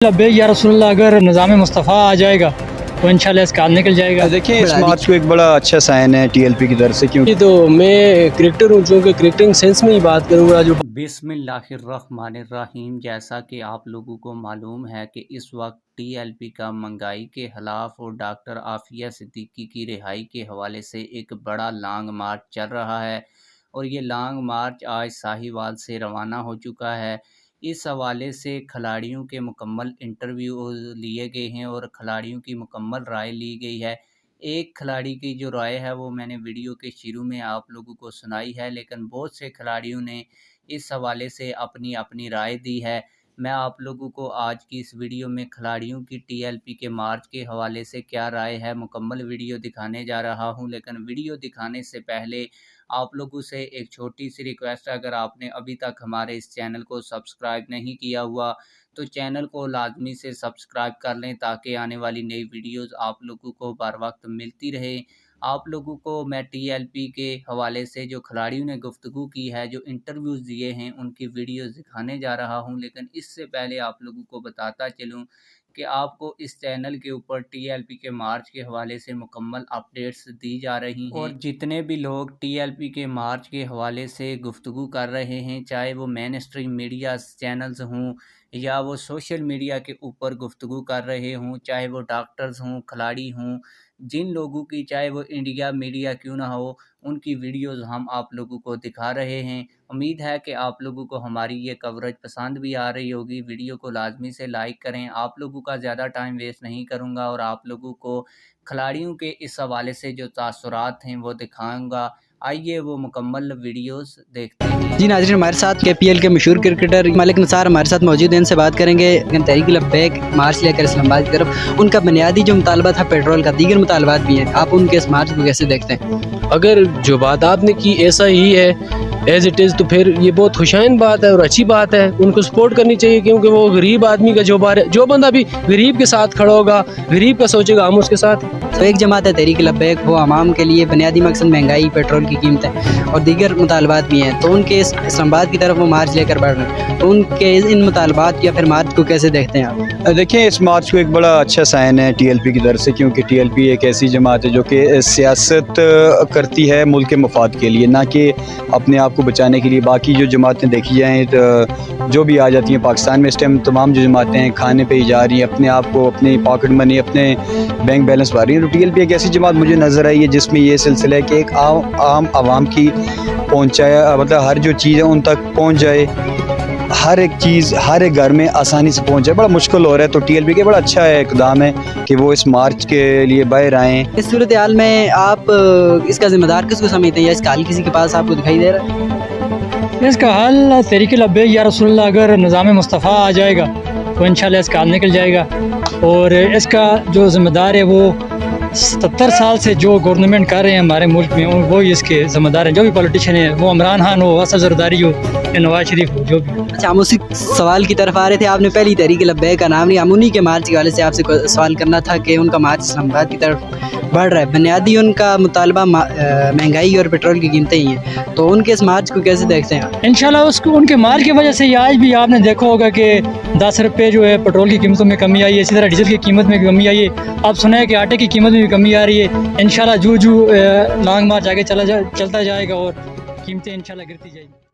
लब्बैक या रसूलुल्लाह, अगर निज़ाम मुस्तफ़ा आ जाएगा तो इंशाल्लाह इसका हल निकल जाएगा। देखिए इस मार्च को एक बड़ा अच्छा साइन है टीएलपी की तरफ से, क्योंकि तो मैं क्रिकेटर हूँ, चूँकि क्रिकेटिंग सेंस में ही बात करूँगा। जो बिस्मिल्लाहिर्रहमानिर्रहीम, जैसा कि आप लोगों को मालूम है कि इस वक्त टीएलपी का महंगाई के खिलाफ और डॉक्टर आफिया सिद्दीकी की रिहाई के हवाले से एक बड़ा लॉन्ग मार्च चल रहा है और ये लॉन्ग मार्च आज साहिवाल से रवाना हो चुका है। इस हवाले से खिलाड़ियों के मुकम्मल इंटरव्यू लिए गए हैं और खिलाड़ियों की मुकम्मल राय ली गई है। एक खिलाड़ी की जो राय है वो मैंने वीडियो के शुरू में आप लोगों को सुनाई है, लेकिन बहुत से खिलाड़ियों ने इस हवाले से अपनी अपनी राय दी है। मैं आप लोगों को आज की इस वीडियो में खिलाड़ियों की टीएलपी के मार्च के हवाले से क्या राय है मुकम्मल वीडियो दिखाने जा रहा हूं। लेकिन वीडियो दिखाने से पहले आप लोगों से एक छोटी सी रिक्वेस्ट है, अगर आपने अभी तक हमारे इस चैनल को सब्सक्राइब नहीं किया हुआ तो चैनल को लाजमी से सब्सक्राइब कर लें ताकि आने वाली नई वीडियोस आप लोगों को बर वक्त मिलती रहे। आप लोगों को मैं टीएलपी के हवाले से जो खिलाड़ियों ने गुफ्तगू की है, जो इंटरव्यूज़ दिए हैं, उनकी वीडियोस दिखाने जा रहा हूं। लेकिन इससे पहले आप लोगों को बताता चलूं कि आपको इस चैनल के ऊपर टीएलपी के मार्च के हवाले से मुकम्मल अपडेट्स दी जा रही हैं और जितने भी लोग टीएलपी के मार्च के हवाले से गुफ्तगू कर रहे हैं, चाहे वो मेन स्ट्रीम मीडिया चैनल्स हों या वो सोशल मीडिया के ऊपर गुफ्तगू कर रहे हों, चाहे वो डॉक्टर्स हों, खिलाड़ी हों, जिन लोगों की चाहे वो इंडिया मीडिया क्यों ना हो, उनकी वीडियोस हम आप लोगों को दिखा रहे हैं। उम्मीद है कि आप लोगों को हमारी ये कवरेज पसंद भी आ रही होगी। वीडियो को लाजमी से लाइक करें। आप लोगों का ज़्यादा टाइम वेस्ट नहीं करूँगा और आप लोगों को खिलाड़ियों के इस हवाले से जो तासुरात हैं वो दिखाऊँगा। आइए वो मुकम्मल वीडियोस देखते हैं। जी नाज़रीन, हमारे साथ केपीएल के मशहूर क्रिकेटर मलिक निसार हमारे साथ मौजूद हैं। इनसे बात करेंगे तहरीक लब्बैक मार्च लेकर इस्लामाबाद की तरफ उनका बुनियादी जो मुतालबा था पेट्रोल का, दीगर मुतालबात भी हैं, आप उनके इस मार्च को कैसे देखते हैं? अगर जो बात आपने की ऐसा ही है एज इट इज़, तो फिर ये बहुत खुशाइन बात है और अच्छी बात है। उनको सपोर्ट करनी चाहिए, क्योंकि वो गरीब आदमी का जो बंदा भी गरीब के साथ खड़ा होगा, गरीब का सोचेगा, हम उसके साथ। तो एक जमात है तहरीक लब्बैक, वो आवाम के लिए बुनियादी मकसद महंगाई, पेट्रोल की कीमतें और दीगर मुतालबात भी हैं, तो उनके इस्लामाबाद की तरफ वो मार्च लेकर बढ़ रहे हैं, तो उनके इन मुतालबात या फिर मार्च को कैसे देखते हैं आप? देखिए इस मार्च को एक बड़ा अच्छा साइन है टीएलपी की तरफ से, क्योंकि टीएलपी एक ऐसी जमात है जो कि सियासत करती है मुल्क के मफाद के लिए, ना कि अपने आप को बचाने के लिए। बाकी जो जमातें देखी जाएँ तो जो भी आ जाती हैं पाकिस्तान में इस टाइम, तमाम जो जमातें हैं खाने पे ही जा रही हैं, अपने आप को, अपनी पॉकेट मनी, अपने बैंक बैलेंस भर रही हैं। तो टीएलपी एक ऐसी जमात मुझे नज़र आई है जिसमें ये सिलसिला है कि एक आम आवाम की पहुँचाया, मतलब हर जो चीज़ है उन तक पहुँच जाए, हर एक चीज़ हर एक घर में आसानी से पहुँच जाए। बड़ा मुश्किल हो रहा है, तो टीएलपी के बड़ा अच्छा इक़दाम है कि वो इस मार्च के लिए बाहर आएँ। इस सूरत हाल में आप इसका जिम्मेदार किसको समझते हैं, या इसका हल किसी के पास आपको दिखाई दे रहा है? इसका हल तहरीक लब्बैक या रसूलुल्लाह, अगर निज़ाम मुस्तफ़ा आ जाएगा तो इंशाल्लाह इसका हल निकल जाएगा। और इसका जो ज़िम्मेदार है वो 70 साल से जो गवर्नमेंट कर रहे हैं हमारे मुल्क में, वो ही इसके ज़िम्मेदार हैं। जो भी पॉलिटिशियन है, वो इमरान खान हो, असद ज़रदारी हो या नवाज शरीफ हो, जो भी। अच्छा, हम उसी सवाल की तरफ आ रहे थे। आपने पहली तहरीक लब्बैक का नाम लिया, हम उन्हीं के मार्च के वाले से आपसे सवाल करना था कि उनका मार्च इस्लामाबाद की तरफ बढ़ रहा है। बुनियादी उनका मुतालबा महंगाई और पेट्रोल की कीमतें ही हैं, तो उनके इस मार्च को कैसे देखते हैं आप? इंशाल्लाह उसको उनके मार्च की वजह से ही आज भी आपने देखा होगा कि 10 रुपये जो है पेट्रोल की कीमतों में कमी आई है, इसी तरह डीजल की कीमत में भी कमी आई है। अब सुना है कि आटे की कीमत में भी कमी आ रही है। इंशाल्लाह जो लॉन्ग मार्च आगे चलता जाएगा और कीमतें इंशाल्लाह गिरती जाएगी।